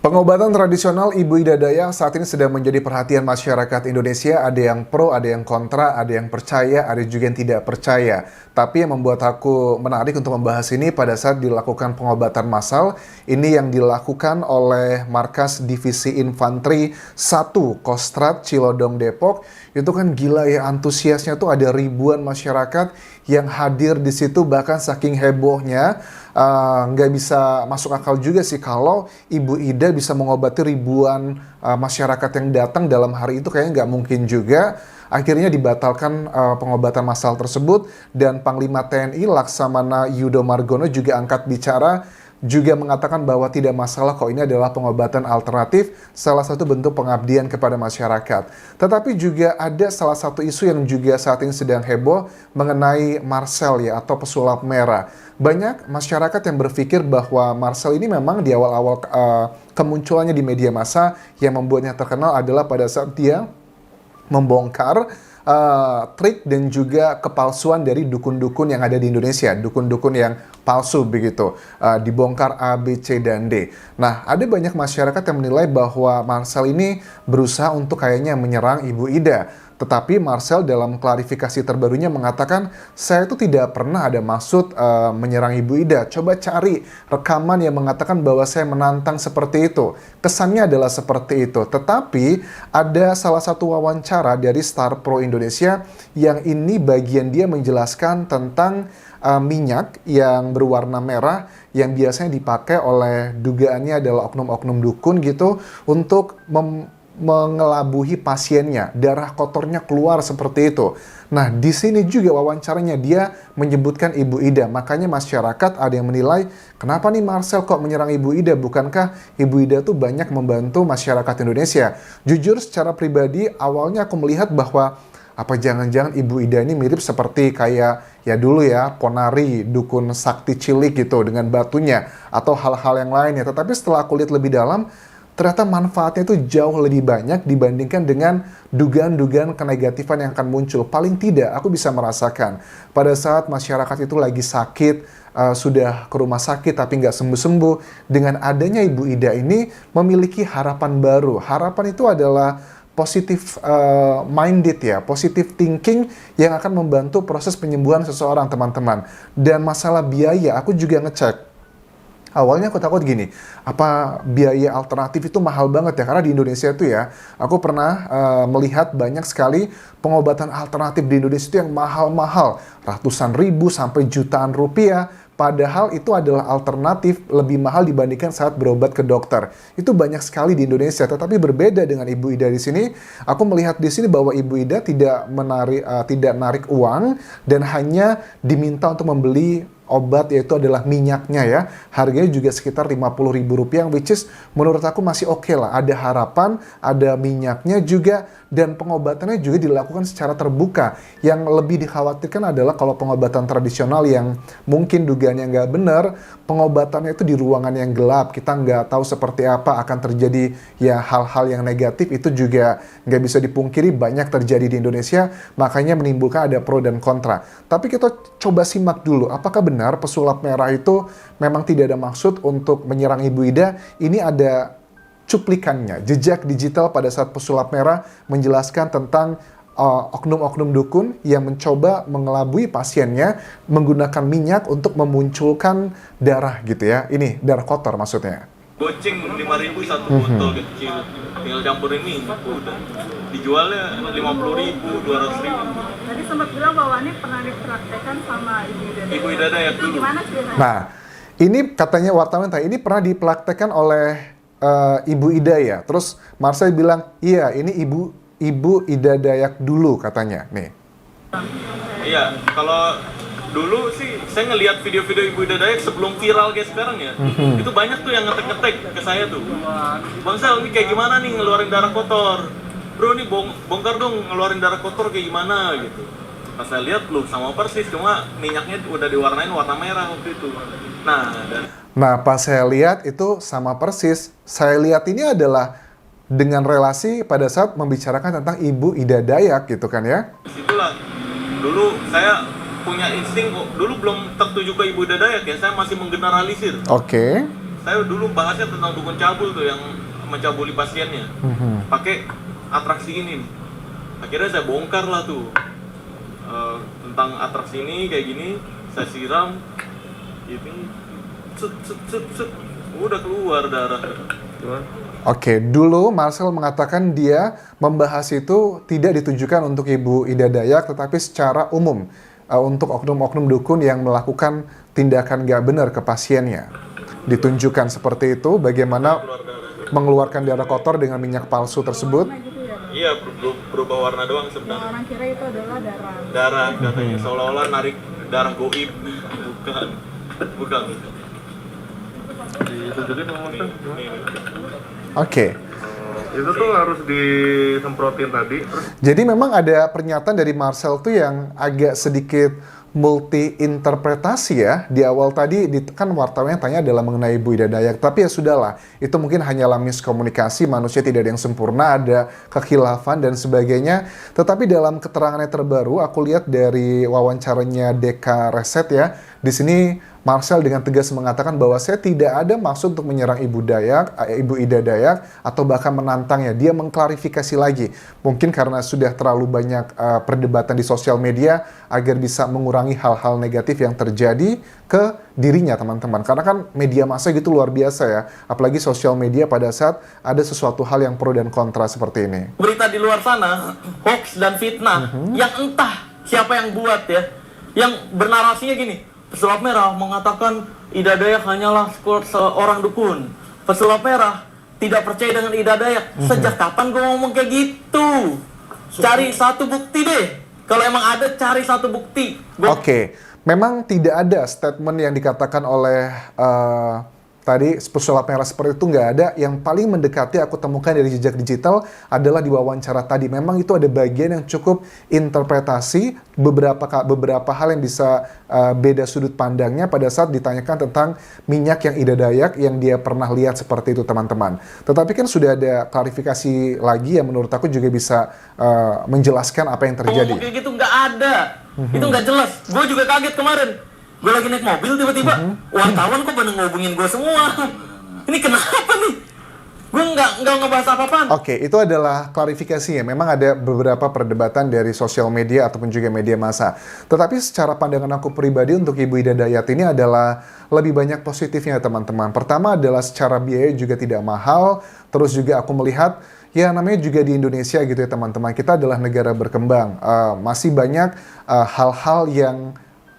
Pengobatan tradisional Ibu Ida Dayak saat ini sedang menjadi perhatian masyarakat Indonesia. Ada yang pro, ada yang kontra, ada yang percaya, ada juga yang tidak percaya. Tapi yang membuat aku menarik untuk membahas ini pada saat dilakukan pengobatan massal, ini yang dilakukan oleh Markas Divisi Infanteri 1 Kostrad Cilodong Depok. Itu kan gila ya, antusiasnya tuh ada ribuan masyarakat yang hadir di situ, bahkan saking hebohnya nggak bisa masuk akal juga sih kalau Ibu Ida bisa mengobati ribuan masyarakat yang datang dalam hari itu. Kayaknya nggak mungkin juga. Akhirnya dibatalkan pengobatan massal tersebut, dan Panglima TNI Laksamana Yudo Margono juga angkat bicara, juga mengatakan bahwa tidak masalah kok, ini adalah pengobatan alternatif, salah satu bentuk pengabdian kepada masyarakat. Tetapi juga ada salah satu isu yang juga saat ini sedang heboh mengenai Marcel ya, atau pesulap merah. Banyak masyarakat yang berpikir bahwa Marcel ini memang di awal-awal kemunculannya di media massa yang membuatnya terkenal adalah pada saat dia membongkar trik dan juga kepalsuan dari dukun-dukun yang ada di Indonesia, dukun-dukun yang palsu begitu, dibongkar A, B, C, dan D. Nah, ada banyak masyarakat yang menilai bahwa Marcel ini berusaha untuk kayaknya menyerang Ibu Ida. Tetapi Marcel dalam klarifikasi terbarunya mengatakan, saya itu tidak pernah ada maksud menyerang Ibu Ida. Coba cari rekaman yang mengatakan bahwa saya menantang seperti itu. Kesannya adalah seperti itu. Tetapi ada salah satu wawancara dari Star Pro Indonesia yang ini bagian dia menjelaskan tentang minyak yang berwarna merah yang biasanya dipakai oleh dugaannya adalah oknum-oknum dukun gitu untuk mengelabuhi pasiennya, darah kotornya keluar seperti itu. Nah, di sini juga wawancaranya dia menyebutkan Ibu Ida. Makanya masyarakat ada yang menilai, kenapa nih Marcel kok menyerang Ibu Ida? Bukankah Ibu Ida tuh banyak membantu masyarakat Indonesia? Jujur secara pribadi, awalnya aku melihat bahwa apa jangan-jangan Ibu Ida ini mirip seperti kayak ya dulu ya, Ponari, dukun sakti cilik gitu dengan batunya atau hal-hal yang lainnya. Tetapi setelah aku lihat lebih dalam, ternyata manfaatnya itu jauh lebih banyak dibandingkan dengan dugaan-dugaan kenegatifan yang akan muncul. Paling tidak, aku bisa merasakan pada saat masyarakat itu lagi sakit, sudah ke rumah sakit tapi nggak sembuh-sembuh, dengan adanya Ibu Ida ini memiliki harapan baru. Harapan itu adalah positif minded ya, positive thinking yang akan membantu proses penyembuhan seseorang, teman-teman. Dan masalah biaya, aku juga ngecek. Awalnya aku takut gini, apa biaya alternatif itu mahal banget ya? Karena di Indonesia itu ya, aku pernah melihat banyak sekali pengobatan alternatif di Indonesia itu yang mahal-mahal. Ratusan ribu sampai jutaan rupiah. Padahal itu adalah alternatif lebih mahal dibandingkan saat berobat ke dokter. Itu banyak sekali di Indonesia, tetapi berbeda dengan Ibu Ida di sini. Aku melihat di sini bahwa Ibu Ida tidak narik uang dan hanya diminta untuk membeli obat, yaitu adalah minyaknya ya. Harganya juga sekitar Rp50.000, which is menurut aku masih oke lah. Ada harapan, ada minyaknya juga, dan pengobatannya juga dilakukan secara terbuka. Yang lebih dikhawatirkan adalah kalau pengobatan tradisional yang mungkin dugaannya nggak benar, pengobatannya itu di ruangan yang gelap. Kita nggak tahu seperti apa akan terjadi ya, hal-hal yang negatif itu juga nggak bisa dipungkiri banyak terjadi di Indonesia. Makanya menimbulkan ada pro dan kontra. Tapi kita coba simak dulu, apakah benar pesulap merah itu memang tidak ada maksud untuk menyerang Ibu Ida. Ini ada cuplikannya, jejak digital pada saat pesulap merah menjelaskan tentang oknum-oknum dukun yang mencoba mengelabui pasiennya menggunakan minyak untuk memunculkan darah gitu ya. Ini darah kotor maksudnya. Goceng 5.000 satu botol kecil, tinggal campurin minyak udah. Dijualnya 50.000, 200.000. Tadi sempat bilang bahwa ini pernah dipraktekkan sama Ibu Ida. Ibu Ida Dayak dulu. Gimana ceritanya? Nah, ini katanya wartawan tanya, ini pernah dipraktekkan oleh Ibu Ida ya. Terus Marcel bilang, iya ini Ibu Ida Dayak dulu katanya. Nih. Iya, kalau dulu sih saya ngelihat video-video Ibu Ida Dayak sebelum viral kayak sekarang ya. Itu banyak tuh yang ngetek-ngetek ke saya tuh. Bang Sel, ini kayak gimana nih ngeluarin darah kotor? Bro, ini bongkar dong ngeluarin darah kotor kayak gimana gitu. Pas saya lihat loh sama persis, cuma minyaknya udah diwarnain warna merah waktu itu. Nah, pas saya lihat itu sama persis. Saya lihat ini adalah dengan relasi pada saat membicarakan tentang Ibu Ida Dayak gitu kan ya. Disitulah dulu saya punya insting, dulu belum tertuju ke Ibu Ida Dayak ya, saya masih menggeneralisir. Oke. saya dulu bahasnya tentang dukun cabul tuh yang mencabuli pasiennya. Pakai atraksi ini nih. Akhirnya saya bongkar lah tuh. Tentang atraksi ini kayak gini, saya siram ini set, udah keluar darah. Oke, dulu Marcel mengatakan dia membahas itu tidak ditujukan untuk Ibu Ida Dayak, tetapi secara umum untuk oknum-oknum dukun yang melakukan tindakan gak benar ke pasiennya. Ditunjukkan seperti itu, bagaimana mengeluarkan darah kotor dengan minyak palsu tersebut. Warna gitu ya, Bang? Iya, berubah warna doang Yang sebenarnya. orang kira itu adalah darah. Darah katanya seolah-olah narik darah goib. Bukan. Ditunjukin sama Mas. Nih. Oke. Itu tuh harus disemprotin tadi, terus Jadi memang ada pernyataan dari Marcel tuh yang agak sedikit multi interpretasi ya. Di awal tadi kan wartawan yang tanya adalah mengenai Ibu Ida Dayak, tapi ya sudahlah, itu mungkin hanyalah miskomunikasi, manusia tidak ada yang sempurna, ada kekhilafan dan sebagainya. Tetapi dalam keterangannya terbaru, aku lihat dari wawancaranya Deka Reset ya, di sini Marcel dengan tegas mengatakan bahwa saya tidak ada maksud untuk menyerang Ibu Ida Dayak atau bahkan menantangnya. Dia mengklarifikasi lagi. Mungkin karena sudah terlalu banyak perdebatan di sosial media agar bisa mengurangi hal-hal negatif yang terjadi ke dirinya, teman-teman. Karena kan media massa gitu luar biasa ya. Apalagi sosial media pada saat ada sesuatu hal yang pro dan kontra seperti ini. Berita di luar sana, hoax dan fitnah, yang entah siapa yang buat ya, yang bernarasinya gini, pesulap merah mengatakan Ida Dayak hanyalah seorang dukun. Pesulap merah tidak percaya dengan Ida Dayak. Sejak kapan gue ngomong kayak gitu? Cari satu bukti deh. Kalau emang ada, cari satu bukti. Oke, memang tidak ada statement yang dikatakan oleh tadi pesulap merah seperti itu, nggak ada. Yang paling mendekati aku temukan dari jejak digital adalah di wawancara tadi. Memang itu ada bagian yang cukup interpretasi, beberapa hal yang bisa beda sudut pandangnya pada saat ditanyakan tentang minyak yang Ida Dayak yang dia pernah lihat seperti itu, teman-teman. Tetapi kan sudah ada klarifikasi lagi yang menurut aku juga bisa menjelaskan apa yang terjadi. Ngomong kayak gitu nggak ada. Itu nggak jelas. Gue juga kaget kemarin. Gue lagi naik mobil tiba-tiba wartawan kok pada ngobongin gue semua. Ini kenapa nih? Gue nggak ngebahas apa-apaan. Oke, itu adalah klarifikasinya. Memang ada beberapa perdebatan dari sosial media ataupun juga media massa. Tetapi secara pandangan aku pribadi untuk Ibu Ida Dayak ini adalah lebih banyak positifnya, teman-teman. Pertama adalah secara biaya juga tidak mahal. Terus juga aku melihat ya namanya juga di Indonesia gitu ya, teman-teman. Kita adalah negara berkembang. Masih banyak hal-hal yang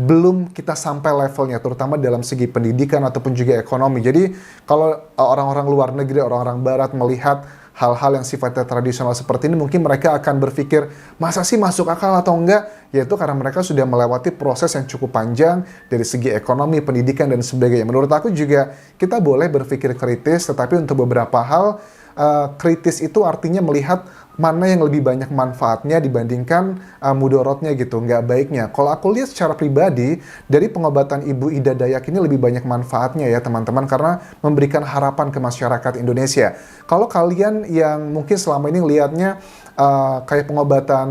belum kita sampai levelnya, terutama dalam segi pendidikan ataupun juga ekonomi. Jadi kalau orang-orang luar negeri, orang-orang barat melihat hal-hal yang sifatnya tradisional seperti ini, mungkin mereka akan berpikir, masa sih masuk akal atau enggak? Yaitu karena mereka sudah melewati proses yang cukup panjang dari segi ekonomi, pendidikan, dan sebagainya. Menurut aku juga kita boleh berpikir kritis, tetapi untuk beberapa hal, kritis itu artinya melihat mana yang lebih banyak manfaatnya dibandingkan mudorotnya gitu, nggak baiknya. Kalau aku lihat secara pribadi, dari pengobatan Ibu Ida Dayak ini lebih banyak manfaatnya ya teman-teman, karena memberikan harapan ke masyarakat Indonesia. Kalau kalian yang mungkin selama ini lihatnya kayak pengobatan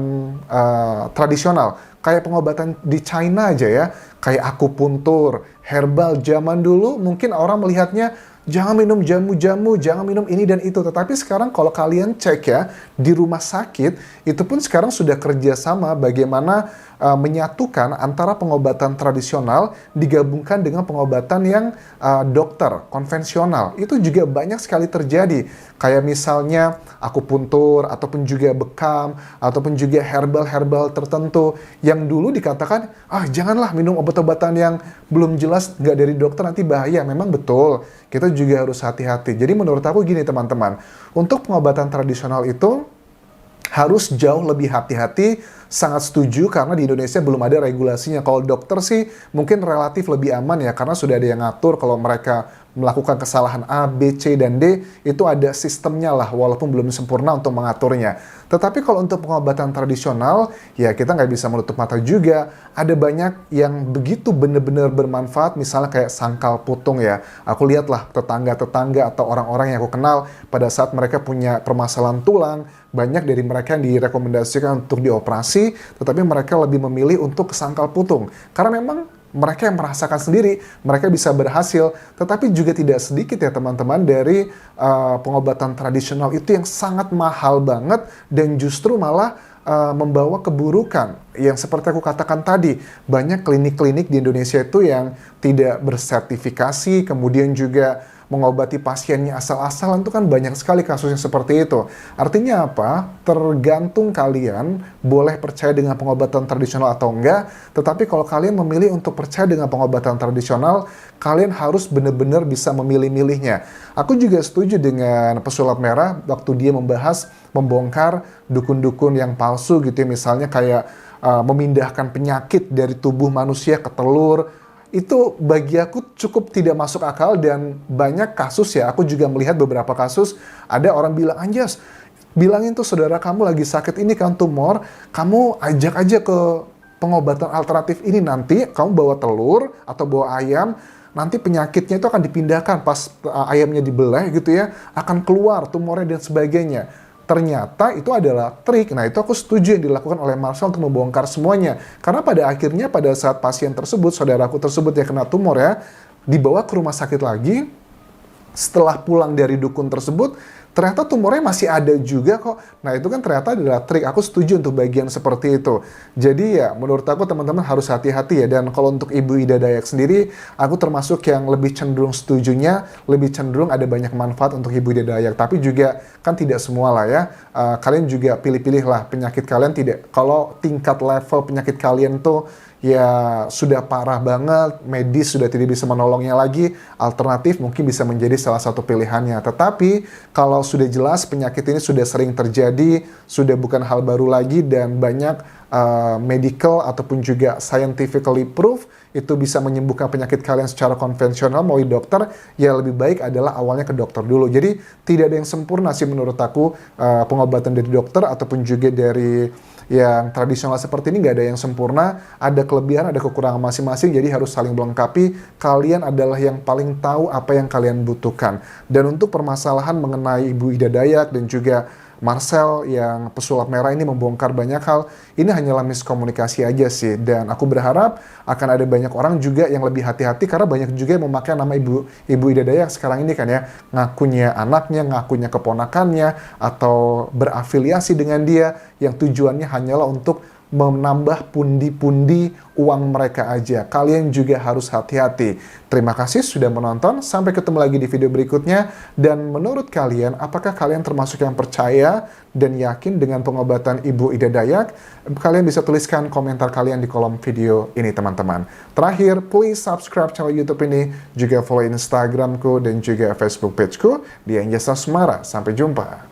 tradisional, kayak pengobatan di China aja ya, kayak akupuntur, herbal zaman dulu, mungkin orang melihatnya jangan minum jamu-jamu, jangan minum ini dan itu. Tetapi sekarang kalau kalian cek ya, di rumah sakit, itu pun sekarang sudah kerjasama bagaimana menyatukan antara pengobatan tradisional digabungkan dengan pengobatan yang dokter, konvensional. Itu juga banyak sekali terjadi. Kayak misalnya akupuntur, ataupun juga bekam, ataupun juga herbal-herbal tertentu. Yang dulu dikatakan, janganlah minum obat-obatan yang belum jelas, nggak dari dokter, nanti bahaya. Memang betul, kita juga harus hati-hati. Jadi menurut aku gini teman-teman, untuk pengobatan tradisional itu harus jauh lebih hati-hati, sangat setuju karena di Indonesia belum ada regulasinya. Kalau dokter sih mungkin relatif lebih aman ya, karena sudah ada yang ngatur kalau mereka melakukan kesalahan A, B, C, dan D, itu ada sistemnya lah, walaupun belum sempurna untuk mengaturnya. Tetapi kalau untuk pengobatan tradisional, ya kita nggak bisa menutup mata juga. Ada banyak yang begitu benar-benar bermanfaat, misalnya kayak sangkal putung ya. Aku lihatlah tetangga-tetangga atau orang-orang yang aku kenal, pada saat mereka punya permasalahan tulang, banyak dari mereka yang direkomendasikan untuk dioperasi, tetapi mereka lebih memilih untuk ke sangkal putung. Karena memang mereka yang merasakan sendiri, mereka bisa berhasil. Tetapi juga tidak sedikit ya teman-teman dari pengobatan tradisional itu yang sangat mahal banget dan justru malah membawa keburukan. Yang seperti aku katakan tadi, banyak klinik-klinik di Indonesia itu yang tidak bersertifikasi, kemudian juga mengobati pasiennya asal-asalan, itu kan banyak sekali kasusnya seperti itu. Artinya apa? Tergantung kalian boleh percaya dengan pengobatan tradisional atau enggak, tetapi kalau kalian memilih untuk percaya dengan pengobatan tradisional, kalian harus benar-benar bisa memilih-milihnya. Aku juga setuju dengan pesulap merah waktu dia membongkar dukun-dukun yang palsu gitu ya, misalnya kayak memindahkan penyakit dari tubuh manusia ke telur. Itu bagi aku cukup tidak masuk akal dan banyak kasus ya, aku juga melihat beberapa kasus, ada orang bilang, Anjas, bilangin tuh saudara kamu lagi sakit ini kan tumor, kamu ajak aja ke pengobatan alternatif ini, nanti kamu bawa telur atau bawa ayam, nanti penyakitnya itu akan dipindahkan pas ayamnya dibelah gitu ya, akan keluar tumornya dan sebagainya. Ternyata itu adalah trik. Nah, itu aku setuju yang dilakukan oleh Marcel untuk membongkar semuanya. Karena pada akhirnya pada saat pasien tersebut, saudaraku tersebut yang kena tumor ya, dibawa ke rumah sakit lagi, setelah pulang dari dukun tersebut, ternyata tumornya masih ada juga kok. Nah, itu kan ternyata adalah trik. Aku setuju untuk bagian seperti itu. Jadi ya, menurut aku teman-teman harus hati-hati ya. Dan kalau untuk Ibu Ida Dayak sendiri, aku termasuk yang lebih cenderung setujunya, lebih cenderung ada banyak manfaat untuk Ibu Ida Dayak. Tapi juga kan tidak semua lah ya. Kalian juga pilih-pilih lah penyakit kalian tidak. Kalau tingkat level penyakit kalian tuh ya sudah parah banget, medis sudah tidak bisa menolongnya lagi, alternatif mungkin bisa menjadi salah satu pilihannya. Tetapi kalau sudah jelas penyakit ini sudah sering terjadi, sudah bukan hal baru lagi dan banyak medical ataupun juga scientifically proof itu bisa menyembuhkan penyakit kalian secara konvensional melalui dokter, ya lebih baik adalah awalnya ke dokter dulu. Jadi tidak ada yang sempurna sih menurut aku, pengobatan dari dokter ataupun juga dari yang tradisional seperti ini nggak ada yang sempurna, ada kelebihan, ada kekurangan masing-masing, jadi harus saling melengkapi. Kalian adalah yang paling tahu apa yang kalian butuhkan. Dan untuk permasalahan mengenai Ibu Ida Dayak dan juga Marcel yang pesulap merah ini membongkar banyak hal, ini hanyalah miskomunikasi aja sih. Dan aku berharap akan ada banyak orang juga yang lebih hati-hati karena banyak juga yang memakai nama Ibu Ida Dayak sekarang ini kan ya, ngakunya anaknya, ngakunya keponakannya, atau berafiliasi dengan dia yang tujuannya hanyalah untuk menambah pundi-pundi uang mereka aja. Kalian juga harus hati-hati. Terima kasih sudah menonton. Sampai ketemu lagi di video berikutnya. Dan menurut kalian, apakah kalian termasuk yang percaya dan yakin dengan pengobatan Ibu Ida Dayak? Kalian bisa tuliskan komentar kalian di kolom video ini, teman-teman. Terakhir, please subscribe channel YouTube ini, juga follow Instagramku dan juga Facebook pageku di Anjas Asmara. Sampai jumpa.